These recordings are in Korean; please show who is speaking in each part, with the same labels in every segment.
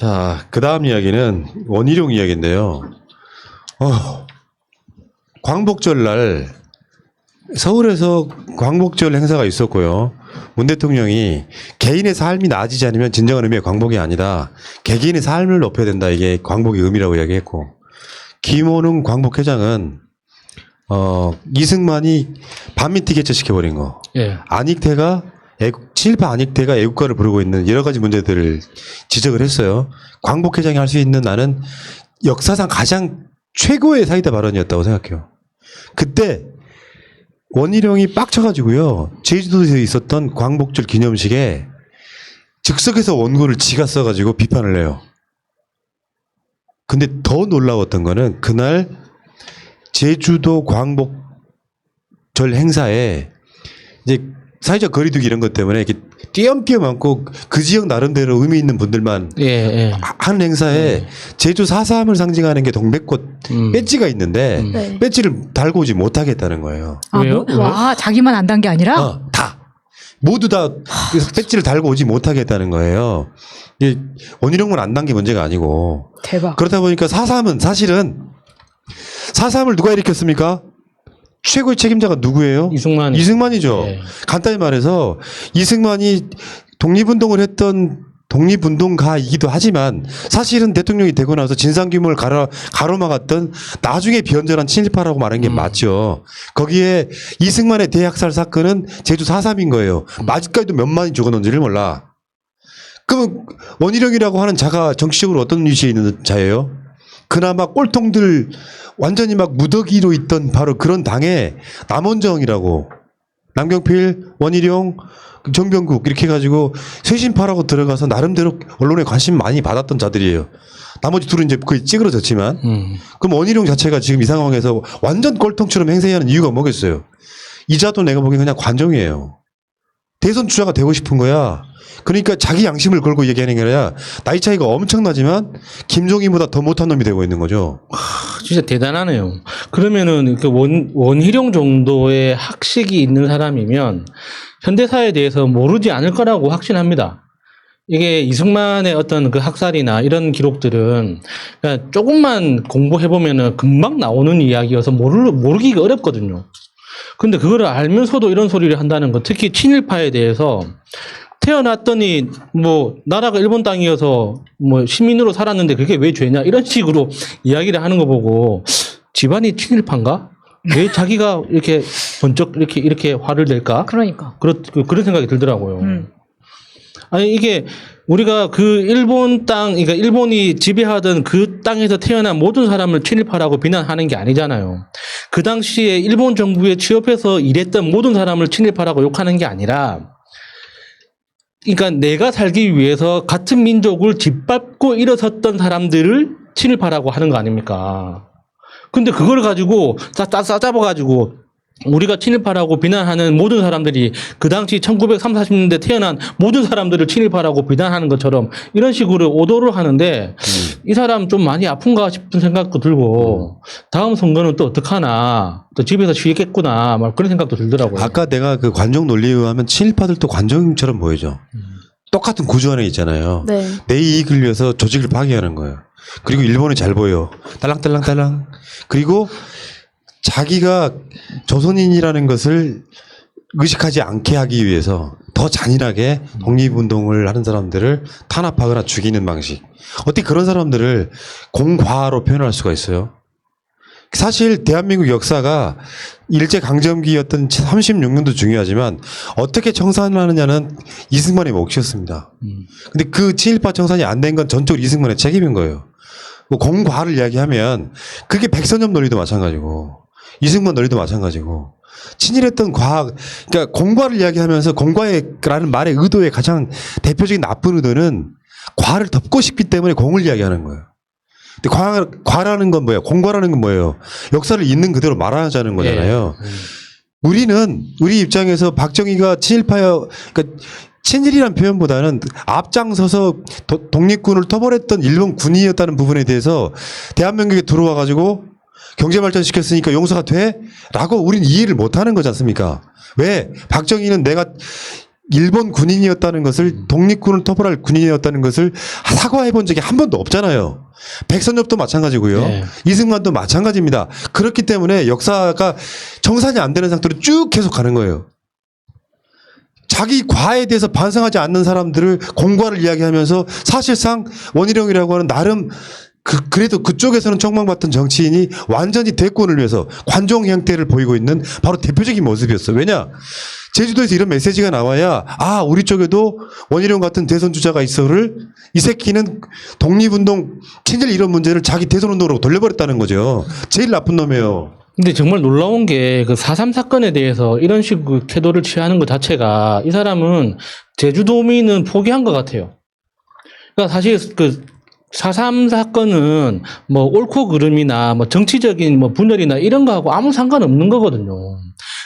Speaker 1: 자, 그 다음 이야기는 원희룡 이야기인데요. 광복절 날 서울에서 광복절 행사가 있었고요. 문 대통령이 개인의 삶이 나아지지 않으면 진정한 의미의 광복이 아니다. 개개인의 삶을 높여야 된다. 이게 광복의 의미라고 이야기했고, 김원웅 광복회장은 이승만이 반민특위 개최시켜버린 거.
Speaker 2: 예.
Speaker 1: 안익태가 친일파 안익태가 애국가를 부르고 있는 여러 가지 문제들을 지적을 했어요. 광복회장이 할 수 있는 나는 역사상 가장 최고의 사이다 발언이었다고 생각해요. 그때 원희룡이 빡쳐가지고요. 제주도에서 있었던 광복절 기념식에 즉석에서 원고를 지가 써가지고 비판을 해요. 근데 더 놀라웠던 거는 그날 제주도 광복절 행사에 이제 사회적 거리두기 이런 것 때문에 이렇게 띄엄띄엄 앉고 그 지역 나름대로 의미 있는 분들만 하는 행사에 제주 4.3을 상징하는 게 동백꽃 배지가 있는데
Speaker 3: 네.
Speaker 1: 배지를 달고 오지 못하겠다는 거예요.
Speaker 3: 아,
Speaker 2: 왜요?
Speaker 3: 와, 자기만 안 단 게 아니라?
Speaker 1: 다. 모두 다 배지를 달고 오지 못하겠다는 거예요. 이 원희룡은 안 단 게 문제가 아니고.
Speaker 3: 대박.
Speaker 1: 그렇다 보니까 4.3은 사실은 4.3을 누가 일으켰습니까? 최고의 책임자가 누구예요? 이승만이죠.
Speaker 2: 네.
Speaker 1: 간단히 말해서 이승만이 독립운동을 했던 독립운동가이기도 하지만 사실은 대통령이 되고 나서 진상규명을 가로막았던 나중에 비언절한 친일파라고 말하는 게 맞죠. 거기에 이승만의 대학살 사건은 제주 4.3인 거예요. 아직까지도 몇만이 죽었는지를 몰라. 그러면 원희룡이라고 하는 자가 정치적으로 어떤 위치에 있는 자예요? 그나마 꼴통들 완전히 막 무더기로 있던 바로 그런 당에 남원정이라고 남경필, 원희룡, 정병국 이렇게 해가지고 쇄신파라고 들어가서 나름대로 언론에 관심 많이 받았던 자들이에요. 나머지 둘은 이제 거의 찌그러졌지만 그럼 원희룡 자체가 지금 이 상황에서 완전 꼴통처럼 행세해야 하는 이유가 뭐겠어요? 이자도 내가 보기엔 그냥 관종이에요. 대선 주자가 되고 싶은 거야. 그러니까 자기 양심을 걸고 얘기하는 게 아니라 나이 차이가 엄청나지만 김종인보다 더 못한 놈이 되고 있는 거죠.
Speaker 2: 진짜 대단하네요. 그러면은 그 원희룡 정도의 학식이 있는 사람이면 현대사에 대해서 모르지 않을 거라고 확신합니다. 이게 이승만의 어떤 그 학살이나 이런 기록들은 그냥 조금만 공부해보면은 금방 나오는 이야기여서 모르기가 어렵거든요. 근데 그거를 알면서도 이런 소리를 한다는 거, 특히 친일파에 대해서 태어났더니 뭐 나라가 일본 땅이어서 뭐 시민으로 살았는데 그게 왜 죄냐 이런 식으로 이야기를 하는 거 보고 집안이 친일파인가? 왜 자기가 이렇게 번쩍 이렇게 화를 낼까?
Speaker 3: 그러니까.
Speaker 2: 그런 생각이 들더라고요. 아니 이게 우리가 그 일본 땅, 그러니까 일본이 지배하던 그 땅에서 태어난 모든 사람을 친일파라고 비난하는 게 아니잖아요. 그 당시에 일본 정부에 취업해서 일했던 모든 사람을 친일파라고 욕하는 게 아니라, 그러니까 내가 살기 위해서 같은 민족을 짓밟고 일어섰던 사람들을 친일파라고 하는 거 아닙니까? 근데 그걸 가지고 싸잡아가지고 우리가 친일파라고 비난하는 모든 사람들이 그 당시 1930, 40년대 태어난 모든 사람들을 친일파라고 비난하는 것처럼 이런 식으로 오도를 하는데 이 사람 좀 많이 아픈가 싶은 생각도 들고 다음 선거는 또 어떡하나, 또 집에서 쉬겠구나, 막 그런 생각도 들더라고요.
Speaker 1: 아까 내가 그 관종 논리에 의하면 친일파들도 관종처럼 보이죠. 똑같은 구조 안에 있잖아요.
Speaker 3: 네.
Speaker 1: 내 이익을 위해서 조직을 파괴하는 거예요. 그리고 일본이 잘 보여. 딸랑딸랑딸랑. 그리고 자기가 조선인이라는 것을 의식하지 않게 하기 위해서 더 잔인하게 독립운동을 하는 사람들을 탄압하거나 죽이는 방식. 어떻게 그런 사람들을 공과로 표현할 수가 있어요? 사실 대한민국 역사가 일제강점기였던 36년도 중요하지만 어떻게 청산하느냐는 이승만의 몫이었습니다. 근데 그 친일파 청산이 안 된 건 전적으로 이승만의 책임인 거예요. 뭐 공과를 이야기하면 그게 백선엽 논리도 마찬가지고 이승만 논리도 마찬가지고 친일했던 과학, 그러니까 공과를 이야기하면서 공과라는 말의 의도의 가장 대표적인 나쁜 의도는 과를 덮고 싶기 때문에 공을 이야기하는 거예요. 근데 과라는 건 뭐예요? 공과라는 건 뭐예요? 역사를 있는 그대로 말하자는 거잖아요. 우리 입장에서 박정희가 친일파여, 그러니까 친일이란 표현보다는 앞장서서 독립군을 토벌했던 일본 군인이었다는 부분에 대해서 대한민국에 들어와 가지고 경제 발전시켰으니까 용서가 돼? 라고 우린 이해를 못하는 거지 않습니까? 왜? 박정희는 내가 일본 군인이었다는 것을 독립군을 토벌할 군인이었다는 것을 사과해 본 적이 한 번도 없잖아요. 백선엽도 마찬가지고요.
Speaker 2: 네.
Speaker 1: 이승만도 마찬가지입니다. 그렇기 때문에 역사가 정산이 안 되는 상태로 쭉 계속 가는 거예요. 자기 과에 대해서 반성하지 않는 사람들을 공과를 이야기하면서 사실상 원희룡이라고 하는 나름 그래도 그쪽에서는 촉망받던 정치인이 완전히 대권을 위해서 관종 형태를 보이고 있는 바로 대표적인 모습이었어요. 왜냐? 제주도에서 이런 메시지가 나와야 아 우리 쪽에도 원희룡 같은 대선 주자가 있어를 이 새끼는 독립운동 친일 이런 문제를 자기 대선운동으로 돌려버렸다는 거죠. 제일 나쁜 놈이에요.
Speaker 2: 근데 정말 놀라운 게 그 4.3 사건에 대해서 이런 식의 태도를 취하는 것 자체가 이 사람은 제주도민은 포기한 것 같아요. 그러니까 사실 그 4.3 사건은 뭐 옳고 그름이나 뭐 정치적인 뭐 분열이나 이런 거하고 아무 상관없는 거거든요.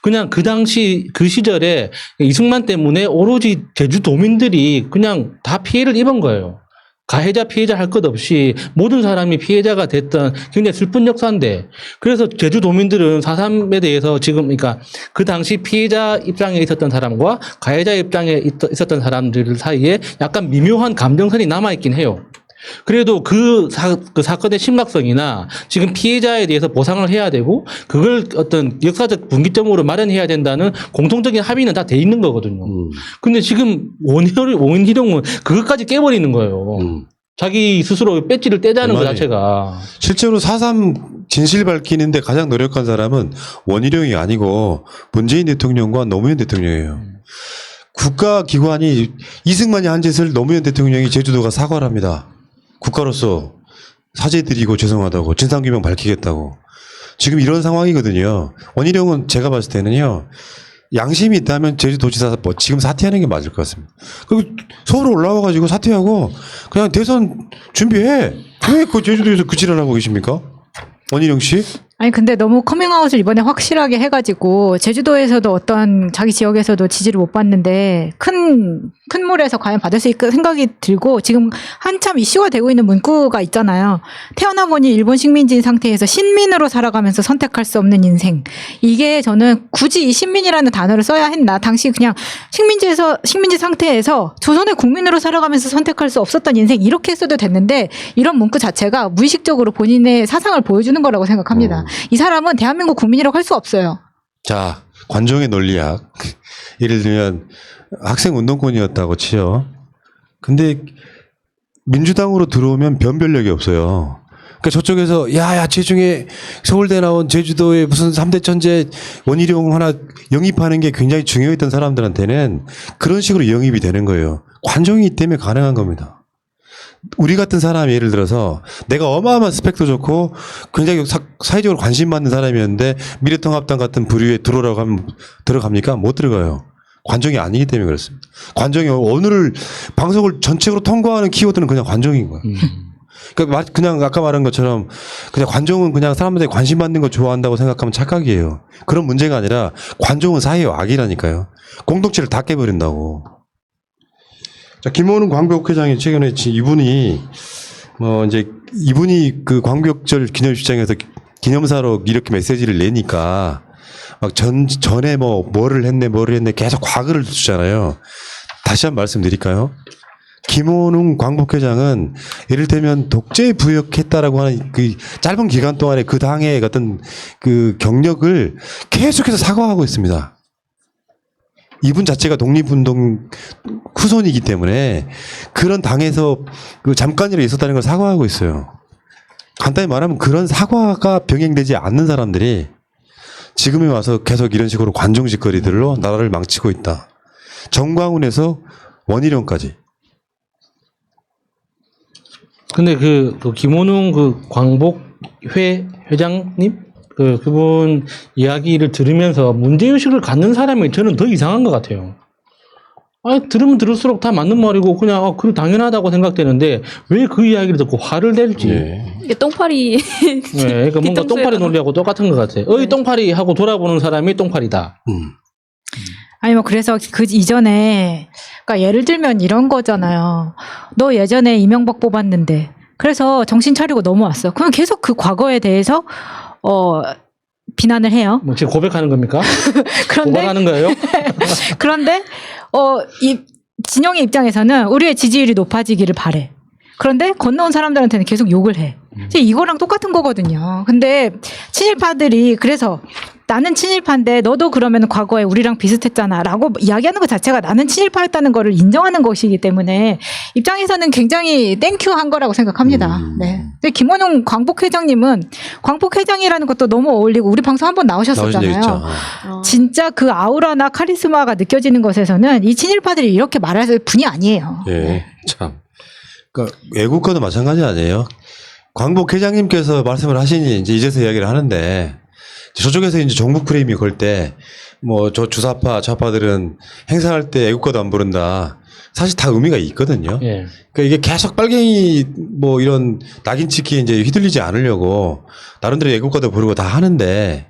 Speaker 2: 그냥 그 당시 그 시절에 이승만 때문에 오로지 제주도민들이 그냥 다 피해를 입은 거예요. 가해자 피해자 할 것 없이 모든 사람이 피해자가 됐던 굉장히 슬픈 역사인데 그래서 제주도민들은 4.3에 대해서 지금 그러니까 그 당시 피해자 입장에 있었던 사람과 가해자 입장에 있었던 사람들 사이에 약간 미묘한 감정선이 남아있긴 해요. 그래도 그 사건의 심각성이나 지금 피해자에 대해서 보상을 해야 되고 그걸 어떤 역사적 분기점으로 마련해야 된다는 공통적인 합의는 다 돼 있는 거거든요. 근데 지금 원희룡은 그것까지 깨버리는 거예요. 자기 스스로 배지를 떼자는 것 자체가.
Speaker 1: 실제로 4.3 진실 밝히는데 가장 노력한 사람은 원희룡이 아니고 문재인 대통령과 노무현 대통령이에요. 국가기관이 이승만이 한 짓을 노무현 대통령이 제주도가 사과를 합니다. 국가로서 사죄드리고 죄송하다고 진상규명 밝히겠다고. 지금 이런 상황이거든요. 원희룡은 제가 봤을 때는요. 양심이 있다면 제주도지사 뭐 지금 사퇴하는 게 맞을 것 같습니다. 그리고 서울에 올라와가지고 사퇴하고 그냥 대선 준비해. 왜 그 제주도에서 그 지랄하고 계십니까? 원희룡 씨?
Speaker 3: 아니 근데 너무 커밍아웃을 이번에 확실하게 해가지고 제주도에서도 어떤 자기 지역에서도 지지를 못 받는데 큰 물에서 과연 받을 수 있을까 생각이 들고 지금 한참 이슈가 되고 있는 문구가 있잖아요. 태어나 보니 일본 식민지인 상태에서 신민으로 살아가면서 선택할 수 없는 인생. 이게 저는 굳이 이 신민이라는 단어를 써야 했나? 당시 그냥 식민지 상태에서 조선의 국민으로 살아가면서 선택할 수 없었던 인생 이렇게 써도 됐는데 이런 문구 자체가 무의식적으로 본인의 사상을 보여주는 거라고 생각합니다. 이 사람은 대한민국 국민이라고 할 수 없어요.
Speaker 1: 자, 관종의 논리학. 예를 들면 학생 운동권이었다고 치요. 근데 민주당으로 들어오면 변별력이 없어요. 그러니까 저쪽에서 야야 체중에 서울대 나온 제주도에 무슨 3대 천재 원희룡 하나 영입하는 게 굉장히 중요했던 사람들한테는 그런 식으로 영입이 되는 거예요. 관종이 있기 때문에 가능한 겁니다. 우리 같은 사람이 예를 들어서 내가 어마어마한 스펙도 좋고 굉장히 사회적으로 관심 받는 사람이었는데 미래통합당 같은 부류에 들어오라고 하면 들어갑니까? 못 들어가요. 관종이 아니기 때문에 그렇습니다. 관종이 오늘을 방송을 전체적으로 통과하는 키워드는 그냥 관종인 거예요. 그러니까 그냥 아까 말한 것처럼 그냥 관종은 그냥 사람들이 관심 받는 거 좋아한다고 생각하면 착각이에요. 그런 문제가 아니라 관종은 사회의 악이라니까요. 공동체를 다 깨버린다고. 자, 김원훈 광복회장이 최근에 이분이 그 광복절 기념식장에서 기념사로 이렇게 메시지를 내니까 막 전에 뭐를 했네 계속 과거를 주잖아요. 다시 한번 말씀드릴까요? 김원훈 광복회장은 이를테면 독재 부역했다라고 하는 그 짧은 기간 동안에 그 당의 어떤 그 경력을 계속해서 사과하고 있습니다. 이분 자체가 독립운동 후손이기 때문에 그런 당에서 그 잠깐이라도 있었다는 걸 사과하고 있어요. 간단히 말하면 그런 사과가 병행되지 않는 사람들이 지금에 와서 계속 이런 식으로 관종짓거리들로 나라를 망치고 있다. 정광훈에서 원희룡까지.
Speaker 2: 근데 그 김원웅 그 광복회 회장님? 그분 이야기를 들으면서 문제의식을 갖는 사람이 저는 더 이상한 것 같아요. 아니, 들으면 들을수록 다 맞는 말이고, 그냥, 그래, 당연하다고 생각되는데, 왜 그 이야기를 듣고 화를 낼지.
Speaker 1: 네.
Speaker 4: 이게 똥파리.
Speaker 2: 네, 그러니까 뭔가 똥파리 논리하고 똑같은 것 같아요. 어이, 똥파리 하고 돌아보는 사람이 똥파리다.
Speaker 3: 아니 뭐 그래서 그 이전에 그러니까 예를 들면 이런 거잖아요. 너 예전에 이명박 뽑았는데 그래서 정신 차리고 넘어왔어. 그럼 계속 그 과거에 대해서 비난을 해요.
Speaker 2: 뭐 지금 고백하는 겁니까?
Speaker 3: 그런데
Speaker 2: 고백하는 거예요?
Speaker 3: 그런데 이 진영의 입장에서는 우리의 지지율이 높아지기를 바래. 그런데 건너온 사람들한테는 계속 욕을 해. 이거랑 똑같은 거거든요. 근데 친일파들이 그래서 나는 친일파인데 너도 그러면 과거에 우리랑 비슷했잖아 라고 이야기하는 것 자체가 나는 친일파였다는 거를 인정하는 것이기 때문에 입장에서는 굉장히 땡큐한 거라고 생각합니다. 네. 근데 김원용 광복회장님은 광복회장이라는 것도 너무 어울리고 우리 방송 한번
Speaker 1: 나오신 적
Speaker 3: 나오셨었잖아요.
Speaker 1: 있죠.
Speaker 3: 진짜 그 아우라나 카리스마가 느껴지는 것에서는 이 친일파들이 이렇게 말할 분이 아니에요.
Speaker 1: 예, 참. 그러니까 외국과도 마찬가지 아니에요. 광복 회장님께서 말씀을 하시니 이제 이제서 이야기를 하는데 저쪽에서 이제 종북 프레임이 걸 때 뭐 저 주사파 좌파들은 행사할 때 애국가도 안 부른다. 사실 다 의미가 있거든요.
Speaker 2: 예.
Speaker 1: 그러니까 이게 계속 빨갱이 뭐 이런 낙인 찍기에 이제 휘둘리지 않으려고 나름대로 애국가도 부르고 다 하는데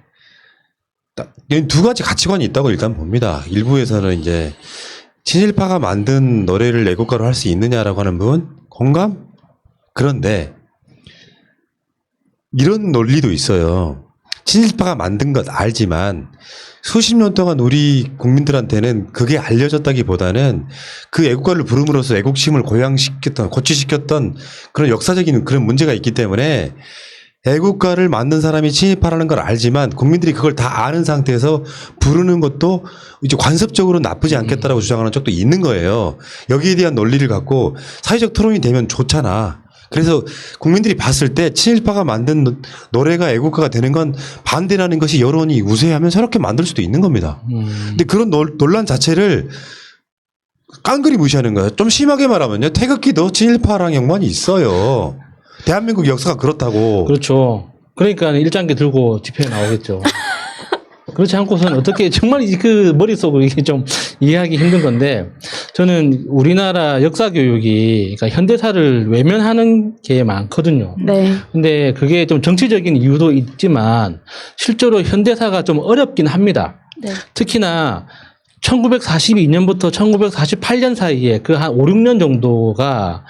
Speaker 1: 두 가지 가치관이 있다고 일단 봅니다. 일부에서는 이제 친일파가 만든 노래를 애국가로 할 수 있느냐라고 하는 부분 공감? 그런데 이런 논리도 있어요. 친일파가 만든 것 알지만 수십 년 동안 우리 국민들한테는 그게 알려졌다기보다는 그 애국가를 부름으로써 애국심을 고양시켰던 고취시켰던 그런 역사적인 그런 문제가 있기 때문에 애국가를 만든 사람이 친일파라는 걸 알지만 국민들이 그걸 다 아는 상태에서 부르는 것도 이제 관습적으로 나쁘지 않겠다라고 주장하는 쪽도 있는 거예요. 여기에 대한 논리를 갖고 사회적 토론이 되면 좋잖아. 그래서 국민들이 봤을 때 친일파가 만든 노래가 애국가가 되는 건 반대라는 것이 여론이 우세하면 저렇게 만들 수도 있는 겁니다. 근데 그런 논란 자체를 깡그리 무시하는 거예요. 좀 심하게 말하면요. 태극기도 친일파랑 연관이 있어요. 대한민국 역사가 그렇다고.
Speaker 2: 그렇죠. 그러니까 일장기 들고 집회에 나오겠죠. 그렇지 않고서는 어떻게 정말 그 머릿속으로 이게 좀 이해하기 힘든 건데 저는 우리나라 역사 교육이 그러니까 현대사를 외면하는 게 많거든요.
Speaker 4: 네.
Speaker 2: 근데 그게 좀 정치적인 이유도 있지만 실제로 현대사가 좀 어렵긴 합니다.
Speaker 4: 네.
Speaker 2: 특히나 1942년부터 1948년 사이에 그 한 5, 6년 정도가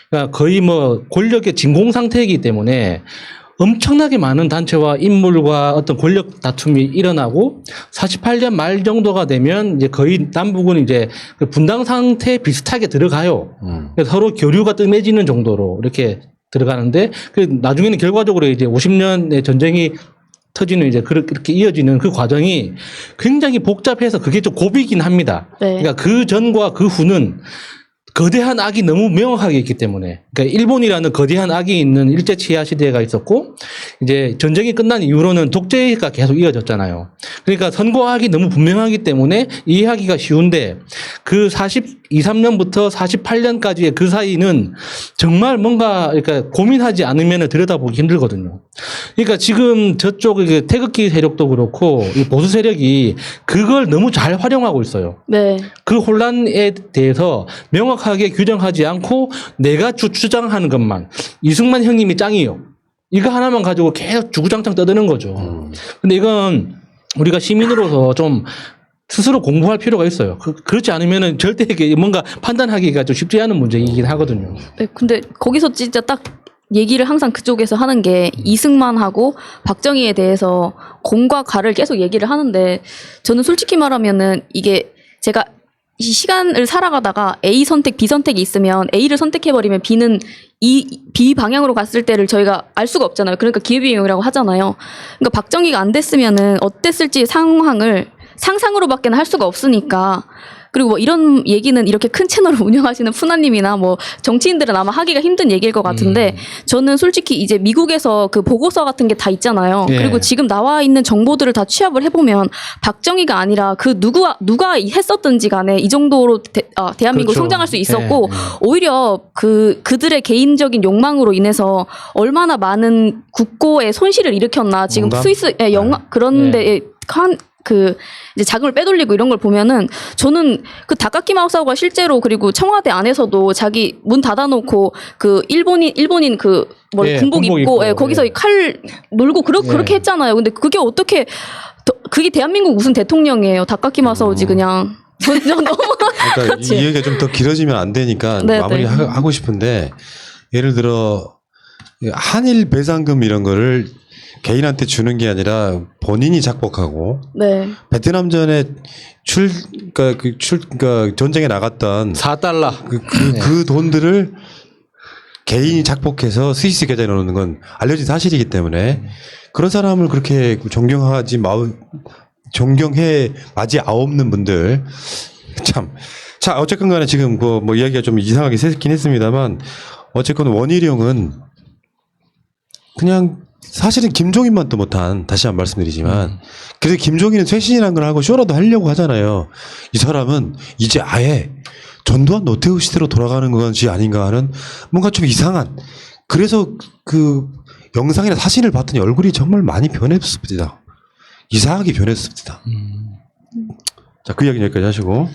Speaker 2: 그러니까 거의 뭐 권력의 진공 상태이기 때문에 엄청나게 많은 단체와 인물과 어떤 권력 다툼이 일어나고 48년 말 정도가 되면 이제 거의 남북은 이제 그 분당 상태에 비슷하게 들어가요. 그래서 서로 교류가 뜸해지는 정도로 이렇게 들어가는데 그 나중에는 결과적으로 이제 50년의 전쟁이 터지는 이제 그렇게 이어지는 그 과정이 굉장히 복잡해서 그게 좀 고비긴 합니다.
Speaker 4: 네.
Speaker 2: 그러니까 그 전과 그 후는 거대한 악이 너무 명확하게 있기 때문에. 그러니까 일본이라는 거대한 악이 있는 일제 치하 시대가 있었고, 이제 전쟁이 끝난 이후로는 독재가 계속 이어졌잖아요. 그러니까 선거악이 너무 분명하기 때문에 이해하기가 쉬운데, 그 42, 3년부터 48년까지의 그 사이는 정말 뭔가, 그러니까 고민하지 않으면 들여다보기 힘들거든요. 그러니까 지금 저쪽 태극기 세력도 그렇고, 이 보수 세력이 그걸 너무 잘 활용하고 있어요.
Speaker 4: 네.
Speaker 2: 그 혼란에 대해서 명확하게 규정하지 않고 내가 주장하는 것만 이승만 형님이 짱이요. 이거 하나만 가지고 계속 주구장창 떠드는 거죠. 근데 이건 우리가 시민으로서 좀 스스로 공부할 필요가 있어요. 그렇지 않으면은 절대 이게 뭔가 판단하기가 좀 쉽지 않은 문제이긴 하거든요.
Speaker 4: 네. 근데 거기서 진짜 딱 얘기를 항상 그쪽에서 하는 게 이승만하고 박정희에 대해서 공과 가를 계속 얘기를 하는데 저는 솔직히 말하면은 이게 제가 이 시간을 살아가다가 A 선택, B 선택이 있으면 A를 선택해버리면 B는 B 방향으로 갔을 때를 저희가 알 수가 없잖아요. 그러니까 기회비용이라고 하잖아요. 그러니까 박정희가 안 됐으면은 어땠을지 상황을 상상으로밖에는 할 수가 없으니까. 그리고 뭐 이런 얘기는 이렇게 큰 채널을 운영하시는 푸나님이나 뭐 정치인들은 아마 하기가 힘든 얘기일 것 같은데 저는 솔직히 이제 미국에서 그 보고서 같은 게 다 있잖아요.
Speaker 2: 예.
Speaker 4: 그리고 지금 나와 있는 정보들을 다 취합을 해보면 박정희가 아니라 그 누가 했었든지 간에 이 정도로 대한민국
Speaker 2: 그렇죠.
Speaker 4: 성장할 수 있었고
Speaker 2: 예. 오히려
Speaker 4: 오히려 그들의 개인적인 욕망으로 인해서 얼마나 많은 국고의 손실을 일으켰나 지금
Speaker 1: 농담?
Speaker 4: 스위스의 영화 그런 데에 이제 자금을 빼돌리고 이런 걸 보면은 저는 그 다카키 마사오가 실제로 그리고 청와대 안에서도 자기 문 닫아놓고 그 일본인 그 뭐
Speaker 2: 예,
Speaker 4: 군복
Speaker 2: 군복
Speaker 4: 입고
Speaker 2: 입고,
Speaker 4: 예, 거기서
Speaker 2: 예.
Speaker 4: 칼 놀고 그렇게 했잖아요. 근데 그게 어떻게 그게 대한민국 무슨 대통령이에요? 다카키 마사오지 그냥. 너무
Speaker 1: 그러니까
Speaker 4: 그렇지.
Speaker 1: 이 얘기가 좀 더 길어지면 안 되니까
Speaker 4: 네,
Speaker 1: 마무리
Speaker 4: 네.
Speaker 1: 하고 싶은데 예를 들어 한일 배상금 이런 거를 개인한테 주는 게 아니라 본인이 작곡하고
Speaker 4: 네.
Speaker 1: 베트남전에 그러니까 전쟁에 나갔던
Speaker 2: 4달러.
Speaker 1: 그 돈들을 개인이 작곡해서 스위스 계좌에 넣는 건 알려진 사실이기 때문에 그런 사람을 그렇게 존경해 마지 아없는 분들 참. 자, 어쨌건 간에 지금 뭐 이야기가 좀 이상하게 새긴 했습니다만 어쨌건 원희룡은 그냥 사실은 김종인만도 못한 다시 한번 말씀드리지만 그래서 김종인은 쇄신이라는 걸 하고 쇼라도 하려고 하잖아요. 이 사람은 이제 아예 전두환 노태우 시대로 돌아가는 것이 아닌가 하는 뭔가 좀 이상한 그래서 그 영상이나 사진을 봤더니 얼굴이 정말 많이 변했습니다. 이상하게 변했습니다. 자, 그 이야기는 여기까지 하시고